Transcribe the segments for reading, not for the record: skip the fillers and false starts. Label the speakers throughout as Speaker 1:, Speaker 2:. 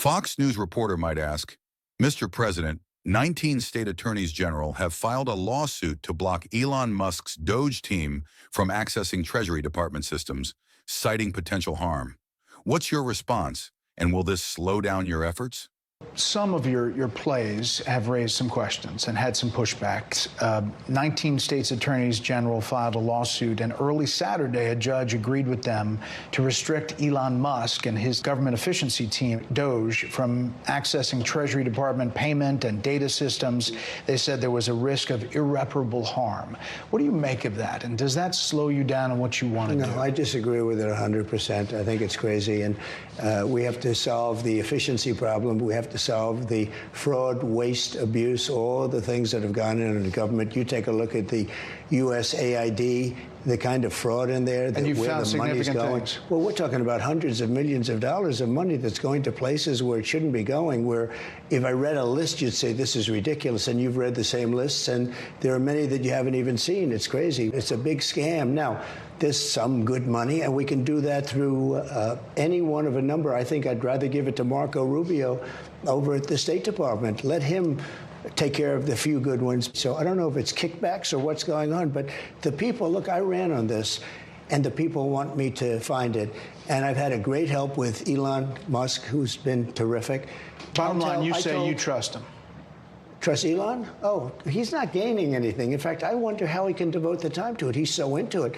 Speaker 1: Fox News reporter might ask, Mr. President, 19 state attorneys general have filed a lawsuit to block Elon Musk's Doge team from accessing Treasury Department systems, citing potential harm. What's your response, and will this slow down your efforts?
Speaker 2: Some of your plays have raised some questions and had some pushbacks. 19 states attorneys general filed a lawsuit, and early Saturday, a judge agreed with them to restrict Elon Musk and his government efficiency team, Doge, from accessing Treasury Department payment and data systems. They said there was a risk of irreparable harm. What do you make of that? And does that slow you down on what you want to do?
Speaker 3: No, I disagree with it 100%. I think it's crazy, and we have to solve the efficiency problem. We have to solve the fraud, waste, abuse, all the things that have gone into the government. You take a look at the USAID, the kind of fraud in there,
Speaker 2: and you
Speaker 3: where
Speaker 2: found
Speaker 3: the money's
Speaker 2: significant
Speaker 3: going.
Speaker 2: things.
Speaker 3: Well, we're talking about hundreds of millions of dollars of money that's going to places where it shouldn't be going, where if I read a list, you'd say this is ridiculous, and you've read the same lists, and there are many that you haven't even seen. It's crazy. It's a big scam. Now, there's some good money, and we can do that through any one of a number. I think I'd rather give it to Marco Rubio over at the State Department. Let him take care of the few good ones. So I don't know if it's kickbacks or what's going on, but the people, look, I ran on this, and the people want me to find it. And I've had a great help with Elon Musk, who's been terrific.
Speaker 2: Bottom line, you say you trust him.
Speaker 3: Trust Elon? Oh, he's not gaining anything. In fact, I wonder how he can devote the time to it. He's so into it.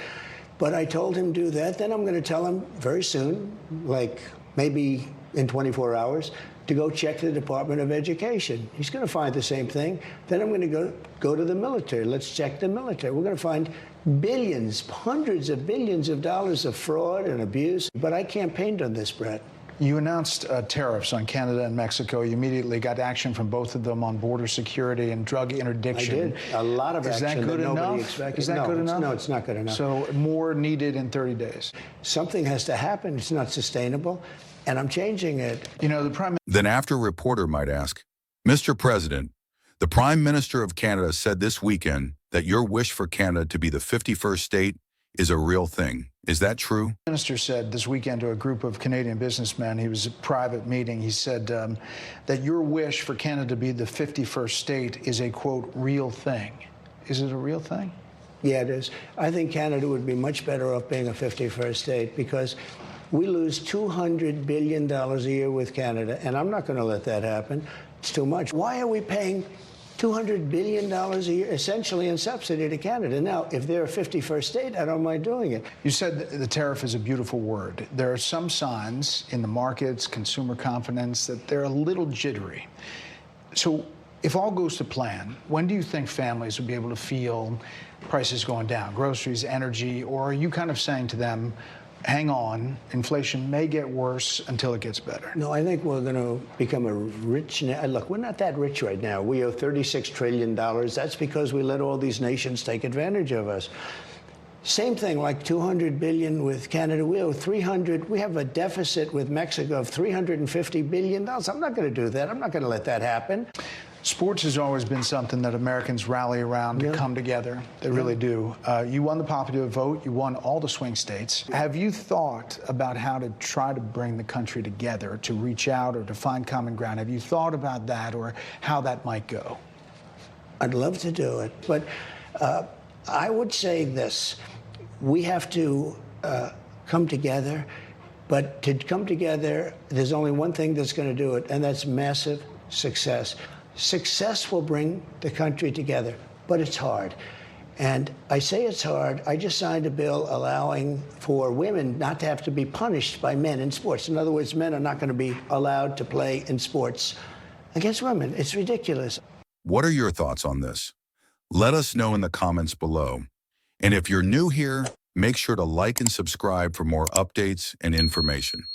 Speaker 3: But I told him do that. Then I'm going to tell him very soon, like maybe in 24 hours, to go check the Department of Education. He's going to find the same thing. Then I'm going to go to the military. Let's check the military. We're going to find billions, hundreds of billions of dollars of fraud and abuse. But I campaigned on this, Brett.
Speaker 2: You announced tariffs on Canada and Mexico. You immediately got action from both of them on border security and drug interdiction.
Speaker 3: I did. A lot of action that nobody expected.
Speaker 2: Is that good enough?
Speaker 3: No, it's not good enough.
Speaker 2: So more needed in 30 days.
Speaker 3: Something has to happen. It's not sustainable, and I'm changing it.
Speaker 2: You know, the Prime
Speaker 1: Then after reporter might ask, Mr. President, the Prime Minister of Canada said this weekend that your wish for Canada to be the 51st state is a real thing. Is that true?
Speaker 2: The minister said this weekend to a group of Canadian businessmen, he was at a private meeting, he said that your wish for Canada to be the 51st state is a, quote, real thing. Is it a real thing?
Speaker 3: Yeah, it is. I think Canada would be much better off being a 51st state because we lose $200 billion a year with Canada, and I'm not going to let that happen. It's too much. Why are we paying $200 billion a year, essentially in subsidy to Canada? Now, if they're a 51st state, I don't mind doing it.
Speaker 2: You said the tariff is a beautiful word. There are some signs in the markets, consumer confidence, that they're a little jittery. So if all goes to plan, when do you think families will be able to feel prices going down, groceries, energy, or are you kind of saying to them, hang on, inflation may get worse until it gets better?
Speaker 3: No, I think we're going to become a rich... Look, we're not that rich right now. We owe $36 trillion. That's because we let all these nations take advantage of us. Same thing, like $200 billion with Canada. We owe $300. We have a deficit with Mexico of $350 billion. I'm not going to do that. I'm not going to let that happen.
Speaker 2: Sports has always been something that Americans rally around to come together. They really do. You won the popular vote. You won all the swing states. Have you thought about how to try to bring the country together, to reach out or to find common ground? Have you thought about that or how that might go?
Speaker 3: I'd love to do it. But I would say this. We have to come together. But to come together, there's only one thing that's going to do it, and that's massive success. Success will bring the country together, but it's hard. And I say it's hard. I just signed a bill allowing for women not to have to be punished by men in sports. In other words, men are not going to be allowed to play in sports against women. It's ridiculous.
Speaker 1: What are your thoughts on this? Let us know in the comments below. And if you're new here, make sure to like and subscribe for more updates and information.